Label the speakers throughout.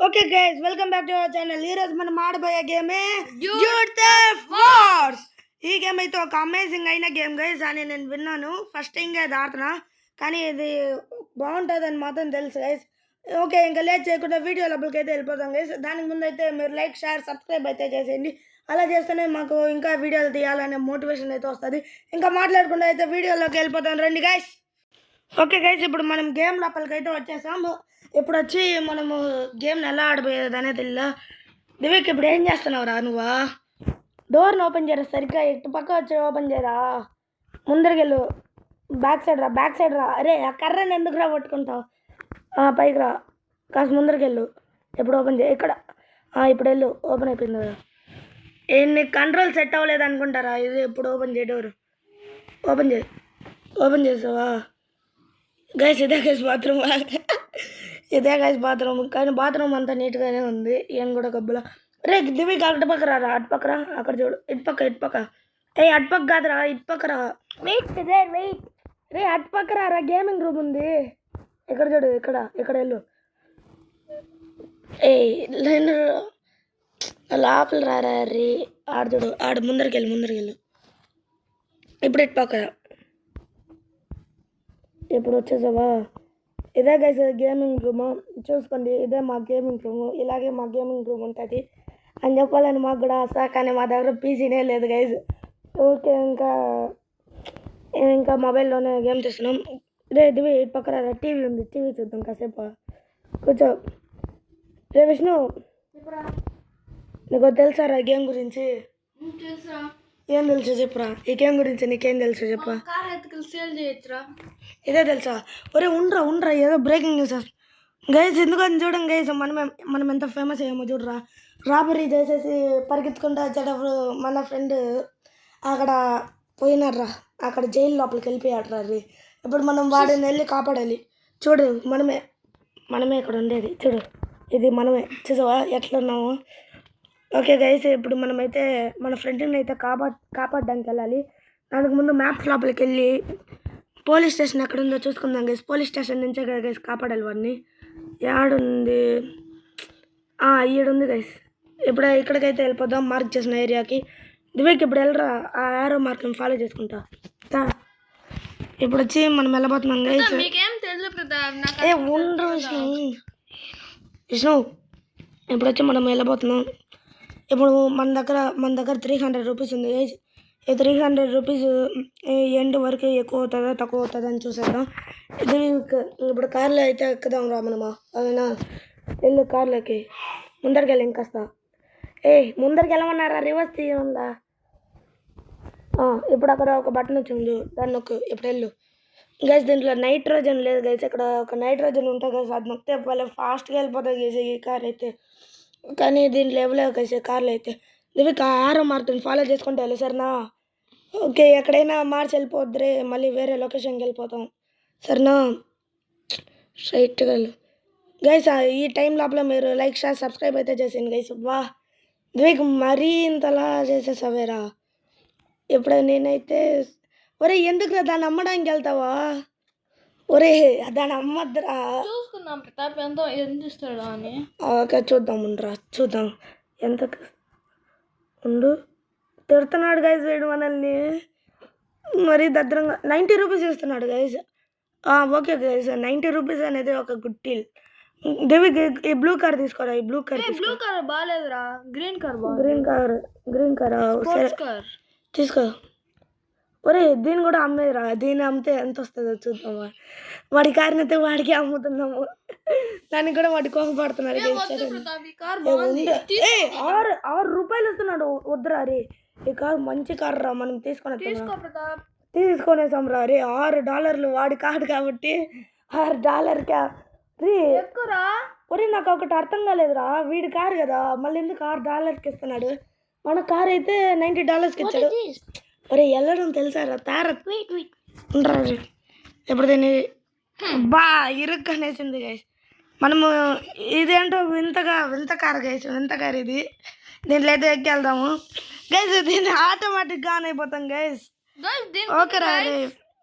Speaker 1: Okay guys welcome back to our channel. ఈ రోజు మనం ఆడబోయే గేమే డ్యూట్ థెఫ్ట్ వార్స్. ఈ గేమ్ అయితే ఒక అమేజింగ్ అయిన గేమ్ గైస్ అని నేను విన్నాను. ఫస్ట్ టైం ఇది ఆడుతున్నా, కానీ ఇది బాగుంటుందని మాత్రం తెలుసు గైస్. ఓకే, ఇంకా లేట్ చేయకుండా వీడియో లోపలికి అయితే వెళ్ళిపోతాం గైస్. దానికి ముందు అయితే మీరు లైక్, షేర్, సబ్స్క్రైబ్ అయితే చేసేయండి. అలా చేస్తేనే మాకు ఇంకా వీడియోలు తీయాలనే మోటివేషన్ అయితే వస్తుంది. ఇంకా మాట్లాడకుండా అయితే వీడియోలోకి వెళ్ళిపోతాం రండి గైస్. ఓకే గైస్, ఇప్పుడు మనం గేమ్ లోపలికి అయితే వచ్చేసాము. ఇప్పుడు వచ్చి మనము గేమ్ని ఎలా ఆడబోయేది అనేది తెలియదు. దివిక్, ఇప్పుడు ఏం చేస్తున్నావురా నువ్వు? డోర్ని ఓపెన్ చేయరా, సరిగ్గా ఇటు పక్క వచ్చి ఓపెన్ చేయరా. ముందరికెళ్ళు, బ్యాక్ సైడ్ రా. అరే ఆ కర్రని ఎందుకు రా పట్టుకుంటావు? పైకి రా, కాస్త ముందరికెళ్ళు. ఎప్పుడు ఓపెన్ చేయి ఇక్కడ. ఇప్పుడు వెళ్ళు, ఓపెన్ అయిపోయింది కదా. నీకు కంట్రోల్ సెట్ అవ్వలేదు అనుకుంటారా? ఇది ఇప్పుడు ఓపెన్ చేయ, డోర్ ఓపెన్ చేసావా గైస్? ఇదే గైస్ బాత్రూమ్, కానీ బాత్రూమ్ అంతా నీట్గానే ఉంది. ఏం కూడా గబ్బులా. రే దివికి అటు పక్క రా, అటు పక్క రా. అక్కడ చూడు, ఇటు పక్క. అటు పక్క కాదురా, ఇటు పక్క రా. వెయిట్ రే, అటు పక్క రా. గేమింగ్ రూమ్ ఉంది ఇక్కడ చూడు, ఇక్కడ వెళ్ళు. నేను లోపల రారా రీ. ఆడు చూడు, ఆడు ముందరికెళ్ళు. ఇప్పుడు ఇటు పక్క రా. ఇప్పుడు వచ్చేసావా? ఇదే గైస్ గేమింగ్ రూమ్, చూసుకోండి. ఇదే మా గేమింగ్ రూమ్. ఇలాగే మా గేమింగ్ రూమ్ ఉంటుంది అని చెప్పాలని మాకు కూడా ఆశ, కానీ మా దగ్గర పీసీనే లేదు గైస్. ఓకే, ఇంకా మొబైల్లోనే గేమ్ చూస్తున్నాం. రే దివి ఇటు పక్కన టీవీ ఉంది, టీవీ చూద్దాం కాసేపు. కూర్చో. రే విష్ణు, నీకు తెలుసారా గేమ్ గురించి? ఏం తెలుసు చెప్పురా. ఈ గేమ్ గురించి నీకేం తెలుసు చెప్పా. ఇదే తెలుసా? ఒరే ఉండరా, ఏదో బ్రేకింగ్ న్యూస్ గైస్. ఎందుకని చూడండి గైస్, మనం ఎంత ఫేమస్ అయ్యామో చూడరా. రాబరీ చేసేసి పరిగెత్తుకుంటూ వచ్చేటప్పుడు మన ఫ్రెండ్ అక్కడ పోయినారా, అక్కడ జైలు లోపలికి వెళ్ళిపోయాడు రా. ఇప్పుడు మనం వాడిని వెళ్ళి కాపాడాలి. చూడు, మనమే ఇక్కడ ఉండేది. చూడు, ఇది మనమే. చూసావా ఎట్లున్నాము? ఓకే గైస్, ఇప్పుడు మనమైతే మన ఫ్రెండ్ని అయితే కాపాడడానికి వెళ్ళాలి. దానికి ముందు మ్యాప్స్ లోపలికి వెళ్ళి పోలీస్ స్టేషన్ ఎక్కడుందో చూసుకుందాం గైస్. పోలీస్ స్టేషన్ నుంచే కదా గైస్ కాపాడాలి వాడిని. ఏడుంది? ఈడుంది గైస్. ఇప్పుడు ఇక్కడికైతే వెళ్ళిపోదాం, మార్క్ చేసిన ఏరియాకి. దివేక్ ఇప్పుడు వెళ్ళరా, ఆ యారో మార్క్ని ఫాలో చేసుకుంటా. ఇప్పుడు వచ్చి మనం వెళ్ళబోతున్నాం గైస్. ఉండరు విష్ణు. ఇప్పుడు వచ్చి మనం వెళ్ళబోతున్నాం. ఇప్పుడు మన దగ్గర 300 రూపీస్ ఉంది గైస్. ఈ 300 రూపీస్ ఎండ్ వరకు ఎక్కువ అవుతుందా తక్కువ అవుతుందా అని చూసేద్దాం. ఇది ఇప్పుడు కార్లో అయితే ఎక్కుదాం రా మనమా. అవునా, వెళ్ళు కార్లోకి. ముందరికి వెళ్ళి ఇంకాస్తా. ముందరికి వెళ్ళమన్నారా, రివర్స్ తీయమందా? ఇప్పుడు అక్కడ ఒక బటన్ వచ్చింది, దాన్ని నొక్కు. ఇప్పుడు వెళ్ళు గైస్. దీంట్లో నైట్రోజన్ లేదు గైస్. ఇక్కడ ఒక నైట్రోజన్ ఉంటుంది గైస్, అది నొక్కితే వాళ్ళే ఫాస్ట్గా వెళ్ళిపోతుంది గైస్ ఈ కార్ అయితే. కానీ దీంట్లో ఇవ్వలేవు గైస్ కార్లు అయితే. ఇవి ఆరో మార్కుని ఫాలో చేసుకుంటే వెళ్ళి సరేనా? ఓకే, ఎక్కడైనా మార్చి వెళ్ళిపోద్దురే, మళ్ళీ వేరే లొకేషన్కి వెళ్ళిపోతాం సరేనా? స్ట్రైట్గా వెళ్ళు గైస్. ఈ టైం లోపల మీరు లైక్, షేర్, సబ్స్క్రైబ్ అయితే చేసేయండి గైస్. వా దివిక్, మరీ ఇంతలా చేసేసావేరా. ఇప్పుడు నేనైతే ఒరే ఎందుకురా దాన్ని అమ్మడానికి వెళ్తావా? ఒరే దాన్ని అమ్మద్దురా.
Speaker 2: చూసుకుందాం ప్రతాప్ ఎంత ఇస్తాడా అని.
Speaker 1: ఓకే చూద్దాం ఎంత ఉండు. తిడుతున్నాడు గైస్ వీడు మనల్ని మరీ దద్రంగా. 90 రూపీస్ ఇస్తున్నాడు గైస్. ఓకే గైస్, 90 రూపీస్ అనేది ఒక గుడ్ డీల్. దేవిక్ ఈ బ్లూ కార్ తీసుకోరా. ఈ బ్లూ కార్
Speaker 2: బాగాలేదురా, గ్రీన్ కార్
Speaker 1: సరే తీసుకో. ఒరే దీన్ని కూడా అమ్మేదిరా. దీన్ని అమ్మితే ఎంత వస్తుందో చూద్దాం. వాడి కార్ని అయితే వాడికి అమ్ముతున్నాము, దానికి కూడా వాడి కోపడుతున్నాడు. 6 రూపాయలు ఇస్తున్నాడు. వద్దురా రే, ఈ కారు మంచి కారు రా, మనం తీసుకొనేసాం రా రే. $6 వాడి కారు కాబట్టి $6 రే ఎక్కువరా. ఒరే నాకు ఒకటి అర్థం కాలేదురా, వీడి కారు కదా, మళ్ళీ ఎందుకు $6 ఇస్తున్నాడు? మన కారు అయితే $90 ఇచ్చాడు. ఒరే వెళ్ళడం తెలుసారా ఉండరా. ఎప్పుడు దీన్ని ఇరుక్కు అనేసింది గైస్. మనము ఇదేంటో వింత కారు గైస్, వింత కారు ఇది. దీంట్లో అయితే ఎక్కి వెళ్దాము గైస్. దీన్ని ఆటోమేటిక్గా ఆన్ అయిపోతాం గైస్. ఓకే రా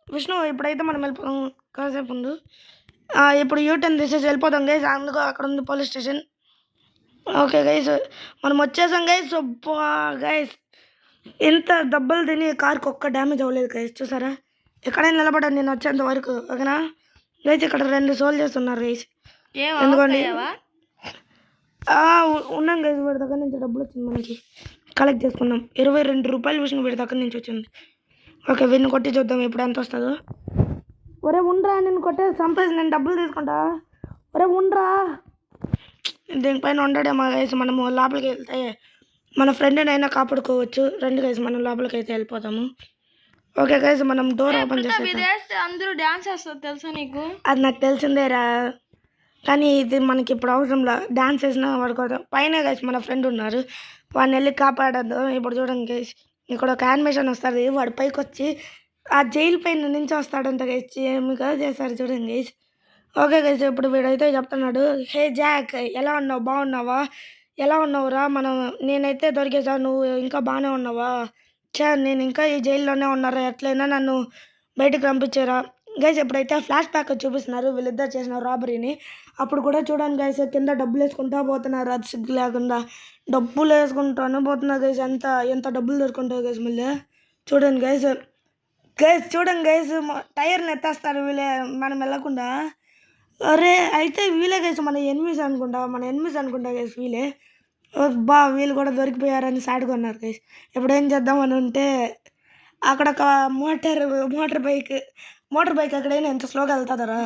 Speaker 1: విష్ణు, ఇప్పుడైతే మనం వెళ్ళిపోతాం. కాసేపు ముందు ఇప్పుడు యూటర్న్ తీసేసి వెళ్ళిపోతాం గైస్. అందుకు అక్కడ ఉంది పోలీస్ స్టేషన్. ఓకే గైస్ మనం వచ్చేసాం గైస్. గైస్ ఎంత దెబ్బలు తిని కార్కి ఒక్క డ్యామేజ్ అవ్వలేదు గైస్. చూసారా ఎక్కడైనా నిలబడ్డాను నేను వచ్చేంత వరకు. ఓకేనా గైస్ ఇక్కడ 2 సోల్జర్స్ ఉన్నారు గైస్. ఎందుకండి ఉన్నాం గైస్. వీడి దగ్గర నుంచి డబ్బులు వచ్చింది మనకి, కలెక్ట్ చేసుకున్నాం. 22 రూపాయలు విషయం వీడి దగ్గర నుంచి వచ్చింది. ఓకే వీడిని కొట్టి చూద్దాం ఇప్పుడు ఎంత వస్తుందో. ఒరే ఉండరా, నేను కొట్టే సంపేసి నేను డబ్బులు తీసుకుంటా. ఒరే ఉండరా, దీనిపైన ఉండడేమో గైస్. మనము లోపలికి వెళ్తే మన ఫ్రెండ్ని అయినా కాపాడుకోవచ్చు. రండి గైస్ మనం లోపలికి అయితే వెళ్ళిపోతాము. ఓకే గైస్ మనం డోర్ ఓపెన్ చేస్తే
Speaker 2: అందరూ డాన్స్ చేస్తారు తెలుసా నీకు?
Speaker 1: అది నాకు తెలిసిందేరా, కానీ ఇది మనకి ఇప్పుడు అవసరంలా. డాన్స్ వేసినా పడుకోవడం. పైన గైస్ మన ఫ్రెండ్ ఉన్నారు, వాడిని వెళ్ళి కాపాడద్దు. ఇప్పుడు చూడండి గైస్ ఇక్కడ ఒక యానిమేషన్ వస్తుంది. వాడు పైకి వచ్చి ఆ జైలు పైన నుంచి వస్తాడంట గైస్. ఏమిగా చేస్తారు చూడండి గైస్. ఓకే గైస్ ఇప్పుడు వీడైతే చెప్తున్నాడు, హే జాక్ ఎలా ఉన్నావు, బాగున్నావా, ఎలా ఉన్నావురా, నేనైతే దొరికేసా, నువ్వు ఇంకా బాగానే ఉన్నావా, నేను ఇంకా ఈ జైల్లోనే ఉన్నారా, ఎట్లయినా నన్ను బయటకు పంపించారా. గైస్ ఎప్పుడైతే ఫ్లాష్ బ్యాక్ చూపిస్తున్నారు వీళ్ళిద్దరు చేసిన రాబరీని, అప్పుడు కూడా చూడండి గైస్ కింద డబ్బులు వేసుకుంటా పోతున్నారు. అది సిగ్గు లేకుండా డబ్బులు వేసుకుంటాను పోతున్నారు గైస్. ఎంత డబ్బులు దొరుకుంటావు గైస్. మళ్ళీ చూడండి గైస్. చూడండి గైస్ టైర్ని ఎత్తేస్తారు వీళ్ళే మనం వెళ్ళకుండా. అరే అయితే వీళ్ళే గైస్ మన ఎనిమిస్ అనుకుంటా గైస్. వీళ్ళే వీళ్ళు కూడా దొరికిపోయారని సాడ్గా ఉన్నారు గైస్. ఇప్పుడు ఏం చేద్దామని ఉంటే అక్కడ ఒక మోటార్ బైక్ ఎక్కడైనా ఎంత స్లోగా వెళ్తాదరా,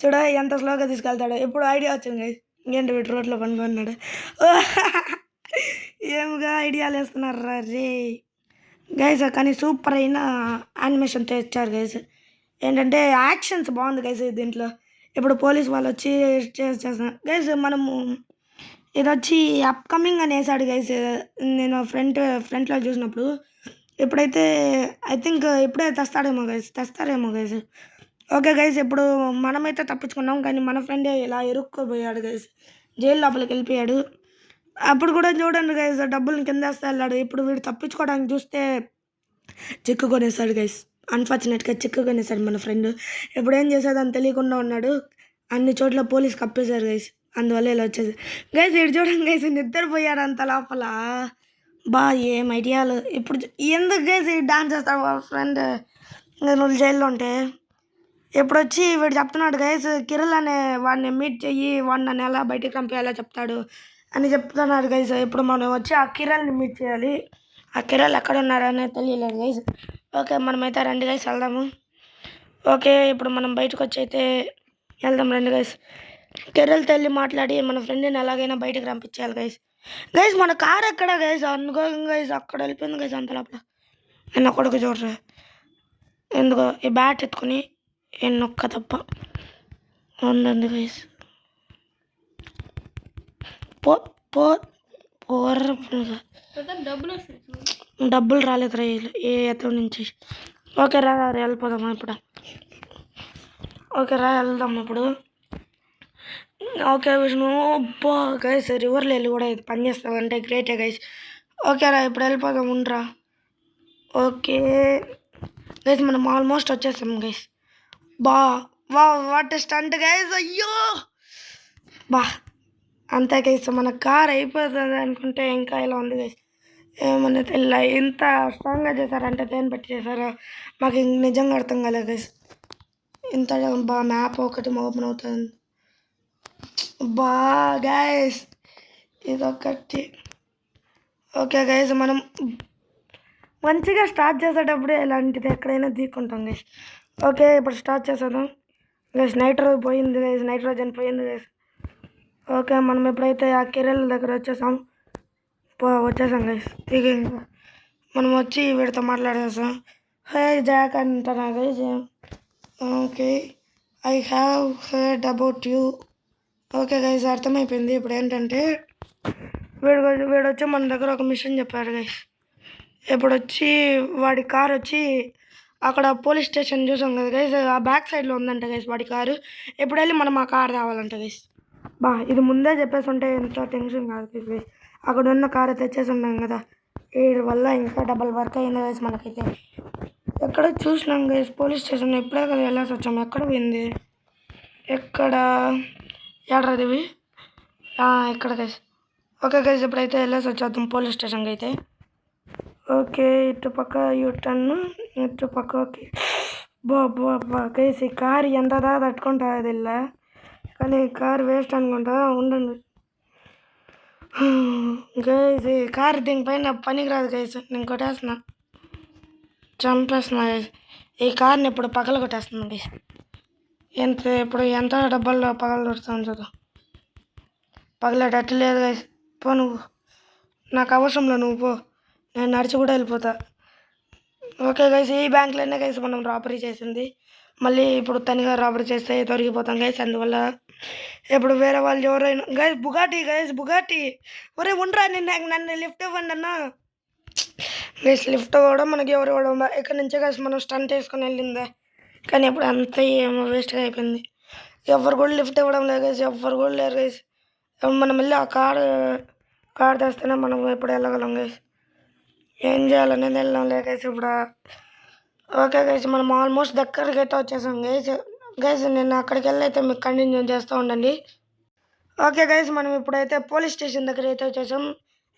Speaker 1: చూడ ఎంత స్లోగా తీసుకెళ్తాడు. ఇప్పుడు ఐడియా వచ్చింది గైస్. ఏంటి వీటి రోడ్లో పనుకున్నాడు. ఏమిగా ఐడియాలు వేస్తున్నారా రే గైస్. కానీ సూపర్ అయిన యానిమేషన్ తెచ్చారు గైస్. ఏంటంటే యాక్షన్స్ బాగుంది గైస్ దీంట్లో. ఇప్పుడు పోలీస్ వాళ్ళు వచ్చి చేస్తున్నారు గైస్. మనము ఇది వచ్చి అప్కమింగ్ అని వేసాడు గైస్. నేను ఫ్రంట్లో చూసినప్పుడు. ఇప్పుడైతే ఐ థింక్ ఇప్పుడే తెస్తారేమో గైస్. ఓకే గైస్ ఇప్పుడు మనమైతే తప్పించుకున్నాం, కానీ మన ఫ్రెండే ఇలా ఇరుక్కుపోయాడు గైస్. జైలు లోపలికి వెళ్ళిపోయాడు. అప్పుడు కూడా చూడండి గైస్ డబ్బులు కింద వేస్తే వెళ్ళాడు. ఇప్పుడు వీడు తప్పించుకోవడానికి చూస్తే చిక్కుకొనేసాడు గైస్. అన్ఫార్చునేట్గా చిక్కుకొనేసాడు మన ఫ్రెండ్. ఇప్పుడు ఏం చేసేదని తెలియకుండా ఉన్నాడు. అన్ని చోట్ల పోలీస్ కప్పేశారు గైస్. అందువల్ల ఇలా వచ్చేది గైస్. ఇటు చూడండి గైస్ నిద్రపోయాడు అంత లోపల. ఏం ఐడియాలు. ఇప్పుడు ఎందుకు గైస్ డాన్స్ చేస్తాడు వాళ్ళ ఫ్రెండ్ నువ్వు జైల్లో ఉంటే. ఇప్పుడు వచ్చి వీడు చెప్తున్నాడు గైస్, కిరణ్ అనే వాడిని మీట్ చెయ్యి, వాడిని నన్ను ఎలా బయటికి పంపేలా చెప్తాడు అని చెప్తున్నాడు గైస్. ఇప్పుడు మనం వచ్చి ఆ కిరణ్ని మీట్ చేయాలి. ఆ కిరణ్ ఎక్కడ ఉన్నారనే తెలియలేదు గైస్. ఓకే మనమైతే రండి గైస్ వెళ్దాము. ఓకే ఇప్పుడు మనం బయటకు వచ్చి అయితే వెళ్దాం రండి గైస్. కిరణ్తో వెళ్ళి మాట్లాడి మన ఫ్రెండ్ని ఎలాగైనా బయటకు పంపించాలి గైస్. మన కార్ ఎక్కడ గైస్? అనుకోండి గైస్ అక్కడ వెళ్ళిపోయింది గైస్. అంత లోపల నా కొడుకు చూడరా ఎందుకో ఈ బ్యాట్ ఎత్తుకుని ఎన్నొక్క తప్ప ఉందండి గైస్. డబ్బులు రాలేదు రా ఏ ఎత్తు నుంచి. ఓకే రా వెళ్ళిపోదాం ఇప్పుడు. ఓకే రా వెళ్దాం ఇప్పుడు. ఓకే విష్ణు గైస్ రివర్లో వెళ్ళి కూడా ఇది పని చేస్తామంటే గ్రేటే గైస్. ఓకే రా ఇప్పుడు వెళ్ళిపోదాం ఉండరా. ఓకే గైస్ మనం ఆల్మోస్ట్ వచ్చేసాం గైస్. What stunt guys. అయ్యో అంతే గైస్ మన కార్ అయిపోతుంది అనుకుంటే ఇంకా ఇలా ఉంది గైస్. ఏమన్నా తెల్ల ఇంత స్ట్రాంగ్గా చేశారంటే దేని బట్టి చేశారో మాకు నిజంగా అర్థం కాలేదు గైస్. ఇంత మ్యాప్ ఒకటి ఓపెన్ అవుతుంది గైస్ ఇదొకటి. ఓకే గైస్ మనం మంచిగా స్టార్ట్ చేసేటప్పుడు ఇలాంటిది ఎక్కడైనా తీసుకుంటాం గైస్. ఓకే ఇప్పుడు స్టార్ట్ చేసేద్దాం గైస్. నైట్రోజన్ పోయింది గైస్. ఓకే మనం ఎప్పుడైతే ఆ కిరణ్ దగ్గర వచ్చేసాం గైస్. ఇక ఇంకా మనం వచ్చి వీడితో మాట్లాడేసాం. హే జాక్ అంటున్నా guys. Okay I have heard about you. Okay guys అర్థమైపోయింది. ఇప్పుడు ఏంటంటే వీడు వచ్చి మన దగ్గర ఒక మిషన్ చెప్పాడు గైస్. ఇప్పుడు వచ్చి వాడి కార్ వచ్చి అక్కడ పోలీస్ స్టేషన్ చూసాం కదా గైస్, ఆ బ్యాక్ సైడ్లో ఉందంట గైస్ వాడి కారు. ఎప్పుడు వెళ్ళి మనం ఆ కార్ రావాలంట గైస్. ఇది ముందే చెప్పేసి ఉంటే ఎంత టెన్షన్ కాదు గైస్. అక్కడ ఉన్న కారు తెచ్చేసి ఉన్నాం కదా, వీడి వల్ల ఇంకా డబల్ వర్క్ అయింది గైస్ మనకైతే. ఎక్కడ చూసినాం గైస్ పోలీస్ స్టేషన్ ఇప్పుడే కదా వెళ్ళాల్సి వచ్చాము. ఎక్కడ పోయింది ఎక్కడదివి ఇక్కడ గైస్. ఓకే గైస్ ఇప్పుడైతే వెళ్ళేసి వచ్చేద్దాం పోలీస్ స్టేషన్కి అయితే. ఓకే ఇటు పక్క యూటర్న్, ఇటు పక్క ఓకే. బాబా గైస్ ఈ కార్ ఎంత దా తట్టుకుంటుంది వెళ్ళా, కానీ కార్ వేస్ట్ అనుకుంటా. ఉండండి గైస్, ఈ కార్ దీనిపైన పనికి రాదు గైస్. నేను కొట్టేస్తున్నా, చంపేస్తున్నా గైస్. ఈ కార్ని ఇప్పుడు పగల కొట్టేస్తున్నాను గైస్. ఇప్పుడు ఎంత డబ్బల్లో పగల కొడుతాను చూద్దాం. పగలేటట్టు లేదు గైస్. పో నువ్వు, నాకు అవసరంలో నువ్వు పో, నేను నడిచి కూడా వెళ్ళిపోతా. ఓకే గైస్, ఈ బ్యాంక్లోనే గైస్ మనం రాబరీ చేసింది. మళ్ళీ ఇప్పుడు తనిగా రాబరీ చేస్తే దొరికిపోతాం గైస్. అందువల్ల ఇప్పుడు వేరే వాళ్ళు ఎవరైనా గైస్ బుగాటి ఒరే ఉండరా, నన్ను లిఫ్ట్ ఇవ్వండి అన్న గైస్. లిఫ్ట్ కూడా మనకి ఎవరు ఇవ్వడం, ఇక్కడ నుంచే గైస్ మనం స్టంట్ వేసుకొని వెళ్ళిందే, కానీ ఇప్పుడు అంతా ఏమో వేస్ట్గా అయిపోయింది. ఎవరు కూడా లిఫ్ట్ ఇవ్వడం లేదు గైస్, ఎవరు కూడా లేరు గైస్. మనం వెళ్ళి ఆ కార్ తెస్తేనే మనం ఇప్పుడు వెళ్ళగలం గైస్. ఏం చేయాలనేది వెళ్ళాం లే గైస్ ఇప్పుడు. ఓకే గైస్, మనం ఆల్మోస్ట్ దగ్గరికి అయితే వచ్చేసాం గైస్. నేను అక్కడికి వెళ్ళి అయితే మీకు కంటిన్యూ చేస్తూ ఉండండి. ఓకే గైస్, మనం ఇప్పుడైతే పోలీస్ స్టేషన్ దగ్గర అయితే వచ్చేసాం.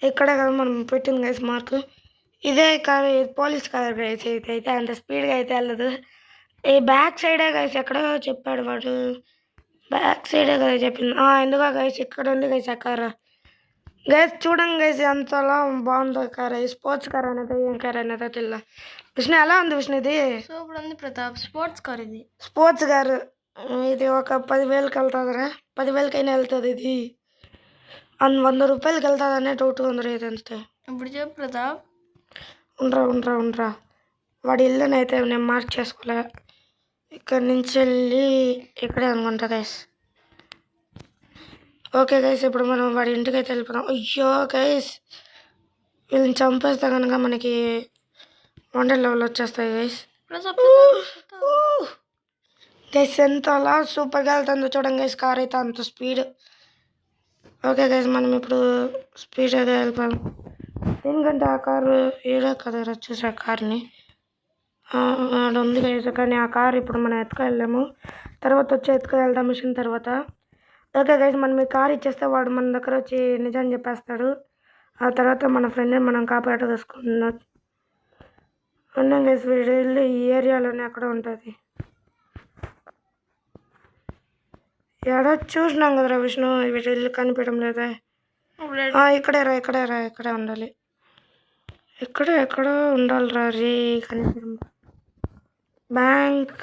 Speaker 1: ఇక్కడే కదా మనం పెట్టింది గైస్ మార్క్. ఇదే కార్, పోలీస్ కార్ గైస్. అయితే అంత స్పీడ్గా అయితే వెళ్ళదు. ఈ బ్యాక్ సైడే గైస్, ఎక్కడో చెప్పాడు వాడు, బ్యాక్ సైడే కదా చెప్పింది. ఎందుకో గైస్ ఇక్కడ ఉంది గైస్ ఆ కార్. గైస్ చూడండి గైస్ ఎంతలా బాగుందో కార్. స్పోర్ట్స్ కార్ అనేది ఏం కార్ అనేది తెల్ల. విష్ణు ఎలా ఉంది విష్ణు ఇది?
Speaker 2: సూపర్ ఉంది ప్రతాప్, స్పోర్ట్స్ కార్ ఇది.
Speaker 1: స్పోర్ట్స్ కార్ ఇది ఒక 10,000కి వెళ్తుందిరా, 10,000కైనా వెళ్తుంది ఇది. 100 రూపాయలకి వెళ్తుంది అనే డౌట్ ఉంది ఇది అంతే.
Speaker 2: ఇప్పుడు చెప్పు ప్రతాప్.
Speaker 1: ఉండరా వాడి ఇల్లునైతే నేను మార్క్ చేసుకోలే. ఇక్కడి నుంచి వెళ్ళి ఇక్కడే అనుకుంటా గైస్. ఓకే గైస్, ఇప్పుడు మనం వాడి ఇంటికి అయితే వెళ్ళిపోతాం. అయ్యో గైస్, వీళ్ళని చంపేస్తే కనుక మనకి 100 లెవెల్ వచ్చేస్తాయి గైస్. గైస్ ఎంత అలా సూపర్గా వెళ్తుందో చూడండి గైస్, కార్ అయితే అంత స్పీడ్. ఓకే గైస్, మనం ఇప్పుడు స్పీడ్ అయితే వెళ్ళిపోయాం. ఎందుకంటే ఆ కారు ఏడే కదా వచ్చేసి ఆ కార్ని ఆడ ఉంది గైస్. కానీ ఆ కార్ ఇప్పుడు మనం ఎత్తుకెళ్ళాము, తర్వాత వచ్చి ఎత్తుకెళ్దాం మిషన్ తర్వాత. ఓకే గైస్, మనం ఈ కార్ ఇచ్చేస్తే వాడు మన దగ్గర వచ్చి నిజాన్ని చెప్పేస్తాడు. ఆ తర్వాత మన ఫ్రెండ్ని మనం కాపాడ తీసుకున్నాం. ఉన్నాం గైస్, వీడి ఇల్లు ఈ ఏరియాలోనే ఎక్కడ ఉంటుంది. ఎక్కడ చూసినాం కదరా విష్ణు, వీడి ఇల్లు కనిపించడం లేదా? ఇక్కడే ఉండాలి. ఎక్కడో ఉండాలిరా రే, కనిపించడం. బ్యాంక్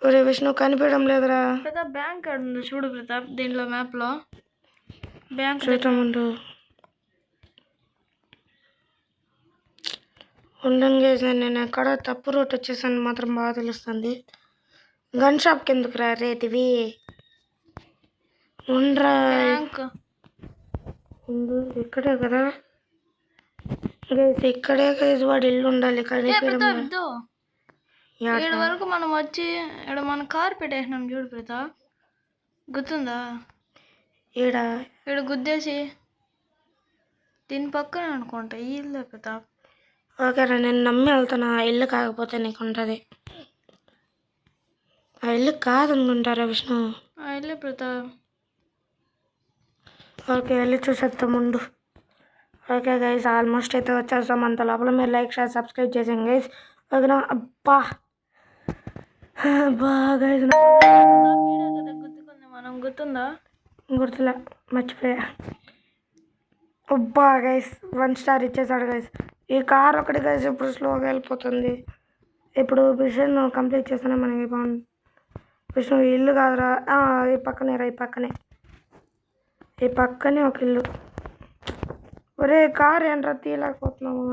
Speaker 1: ఒరే విష్ణు కనిపించడం లేదురా.
Speaker 2: ప్రతాప్ బ్యాంక్ కార్డు ఉంది చూడు ప్రతాప్, దీంట్లో మ్యాప్లో బ్యాంక్
Speaker 1: చూద్దాముండు. ఉండంగా నేను ఎక్కడ తప్పు రూట్ వచ్చేసాను మాత్రం బాగా తెలుస్తుంది. గన్ షాప్ కిందకు రా రేటివి. ఉండరా
Speaker 2: బ్యాంక్
Speaker 1: ఇక్కడే కదా గైస్, ఇక్కడే గైస్ వాడి ఇల్లు ఉండాలి. కానీ
Speaker 2: ఏడు వరకు మనం వచ్చి ఇక్కడ మన కార్ పెట్టేసినాం చూడు ప్రతాప్, గుర్తుందా? ఈడ గుద్దేసి దీని పక్కన అనుకుంటా ఈ ఇల్లు ప్రతాప్.
Speaker 1: ఓకేరా, నేను నమ్మి వెళ్తాను. ఆ ఇల్లు కాకపోతే నీకు ఉంటుంది. ఆ ఇల్లు కాదనుకుంటారా విష్ణు?
Speaker 2: ఆ ఇల్లు ప్రతాప్.
Speaker 1: ఓకే వెళ్ళి చూసేద్దాం ముందు. ఓకే గైస్, ఆల్మోస్ట్ అయితే వచ్చేస్తాం. అంత లోపల మీరు లైక్ షేర్ సబ్స్క్రైబ్ చేసాం గైస్. ఓకేనా? అబ్బా గైస్
Speaker 2: గుర్తుకుంది, మనం గుర్తుందా?
Speaker 1: గుర్తులే, మర్చిపోయా. అబ్బా గైస్ 1 స్టార్ ఇచ్చేసాడు గైస్. ఈ కార్ ఒకటి గైస్ ఇప్పుడు స్లోగా వెళ్ళిపోతుంది. ఇప్పుడు మిషన్ కంప్లీట్ చేస్తేనే మనకి బాగుంది. విష్ణు ఇల్లు కాదురా, ఈ పక్కనే ఒక ఇల్లు. ఒరే కార్ ఏంట్రా తీయలేకపోతున్నాము.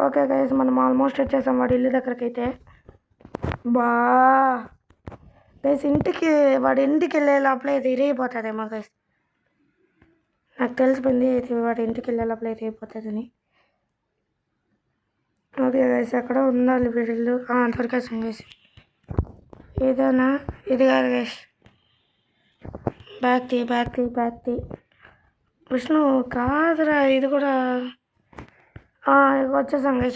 Speaker 1: ఓకే గైస్, మనం ఆల్మోస్ట్ వచ్చేసాం వాడి ఇల్లు దగ్గరికి అయితే. గైస్ వాడి ఇంటికి వెళ్ళే లోపల ఇది ఇరిగిపోతుందేమో గైస్. నాకు తెలిసిపోయింది ఇది వాడి ఇంటికి వెళ్ళే లోపల ఇరిగిపోతుందని. ఓకే గైస్, ఎక్కడ ఉండాలి వీడిల్లు. దొరికేసాం గైస్. ఇదేనా? ఇది కాదు గైస్, బ్యాక్ తీ విష్ణు కాదురా, ఇది కూడా. వచ్చేసాం గైస్.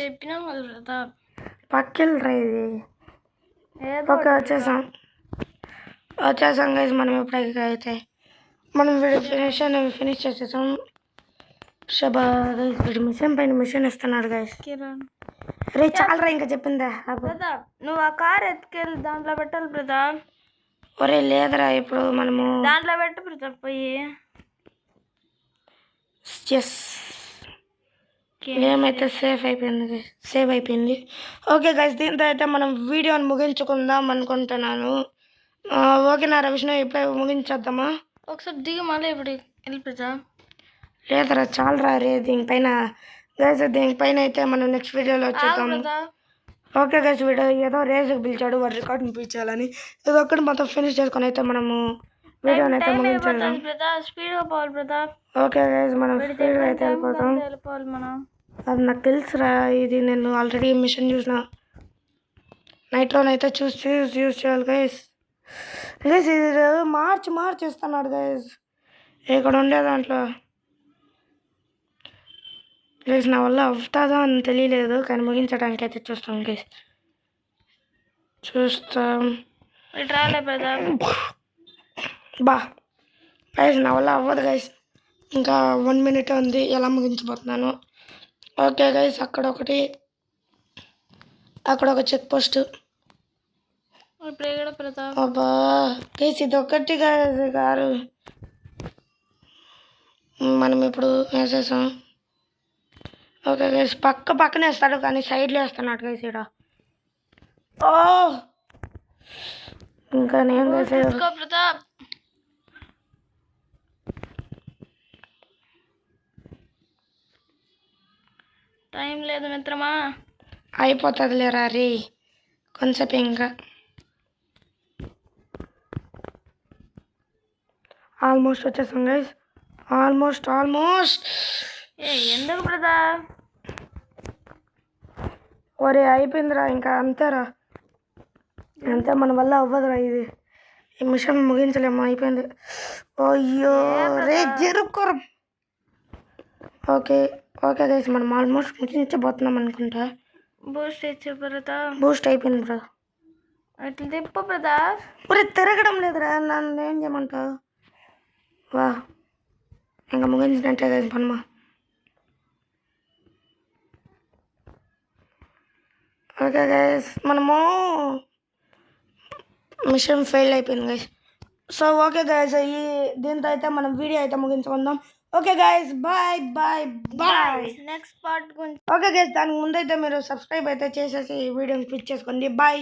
Speaker 2: చెప్పినాం కదా ప్రతాప్,
Speaker 1: పక్కెళ్ళరా ఇది. ఓకే వచ్చేసాం. వచ్చేసాం గైస్ మనం ఎప్పుడైతే అయితే మనం ఫినిష్ చేసేసాం. షబా గైస్ వీడు మిషన్ పైన మిషన్ ఇస్తున్నాడు గైస్.
Speaker 2: కిరణ్
Speaker 1: రే చాలరా ఇంకా చెప్పిందా.
Speaker 2: ప్రతాప్ నువ్వు ఆ కార్ ఎత్తుకెళ్ళి దాంట్లో పెట్టాలి ప్రతాప్.
Speaker 1: ఒరే లేదురా ఇప్పుడు మనము
Speaker 2: దాంట్లో పెట్టు ప్రతాప్ పోయి.
Speaker 1: ఎస్ గేమ్ అయితే సేవ్ అయిపోయింది. ఓకే గైస్ దీంతో అయితే మనం వీడియోని ముగించుకుందాం అనుకుంటున్నాను. ఓకేనా రవిష్ణు ఇప్పుడు ముగించేద్దామా?
Speaker 2: ఒకసారి దిగి మళ్ళీ ఇప్పుడు వెళ్ళి ప్రతాప్.
Speaker 1: లేదరా చాలరా రే దీనిపైన గైస్ దీనిపైన అయితే మనం నెక్స్ట్ వీడియోలో వచ్చేద్దాం.
Speaker 2: ప్రతాప్
Speaker 1: ఓకే గైస్ వీడియో ఏదో రేస్కి పిలిచాడు వాడు రికార్డ్ని పిలిచాలని ఏదో ఒక్కటి మొత్తం ఫినిష్ చేసుకొని అయితే మనము వీడియోని అయితే ముగించేద్దాం.
Speaker 2: ప్రతాప్ స్పీడ్గా పోవాలి ప్రతాప్.
Speaker 1: ఓకే గైస్ మనం స్పీడ్గా అయితే వెళ్ళిపోతాం.
Speaker 2: వెళ్ళిపోవాలి మనం.
Speaker 1: అది నాకు తెలుసురా, ఇది నేను ఆల్రెడీ మిషన్ చూసిన. నైట్లోనైతే యూజ్ చేయాలి గైస్. గైస్ ఇది మార్చి ఇస్తున్నాడు గైస్ ఇక్కడ ఉండే దాంట్లో. గైస్ నా వల్ల అవుతుందా అని తెలియలేదు కానీ ముగించడానికి అయితే చూస్తాం గైస్. చూస్తాం
Speaker 2: ఇటు రాలే ప్రతాప్.
Speaker 1: బా గైస్ నా వల్ల అవ్వదు గైస్. ఇంకా 1 minute ఉంది ఎలా ముగించబోతున్నాను. ఓకే గైస్ అక్కడ ఒక చెక్ పోస్ట్.
Speaker 2: ఇప్పుడు ఎక్కడ ప్రతాప్?
Speaker 1: అబ్బా గైస్ ఇది ఒకటి గారు మనం ఇప్పుడు వేసేసాం. ఓకే గైస్ పక్కనే వేస్తాడు కానీ సైడ్లో వేస్తున్నాడు గైస్ ఇక్కడ. ఓ ఇంకా నేను గైస్
Speaker 2: ప్రతాప్ టైం లేదు మిత్రమా.
Speaker 1: అయిపోతుంది లేరా రే కొంచెంసేపు ఇంకా. ఆల్మోస్ట్ వచ్చేసాం గైస్. ఆల్మోస్ట్
Speaker 2: ఎందుకు ప్రతాప్?
Speaker 1: ఒరే అయిపోయిందిరా ఇంకా అంతేరా. అంతే మన వల్ల అవ్వదురా ఇది. ఈ మిషన్ ముగించలేము అయిపోయింది. అయ్యో రే జరుపుకోరు. ఓకే గైస్ మనం ఆల్మోస్ట్ ముగించబోతున్నాం అనుకుంటా.
Speaker 2: బూస్ట్ ఇచ్చే ప్రతాప్.
Speaker 1: బూస్ట్ అయిపోయింది బ్రో.
Speaker 2: అట్లా తిప్పు ప్రతాప్.
Speaker 1: ఒరే తిరగడం లేదురా నన్ను ఏం చేయమంటావు? వా ఇంకా ముగించినట్టే గైస్ పనమా. ఓకే గైస్ మనము మిషన్ ఫెయిల్ అయిపోయింది గైస్. సో ఓకే గైస్ దీంతో అయితే మనం వీడియో అయితే ముగించుకుందాం. Okay guys bye.
Speaker 2: Next part గురించి
Speaker 1: ఓకే గైస్ దానికి ముందైతే మీరు సబ్స్క్రైబ్ అయితే చేసేసి వీడియోని క్లిక్ చేసుకోండి. బాయ్.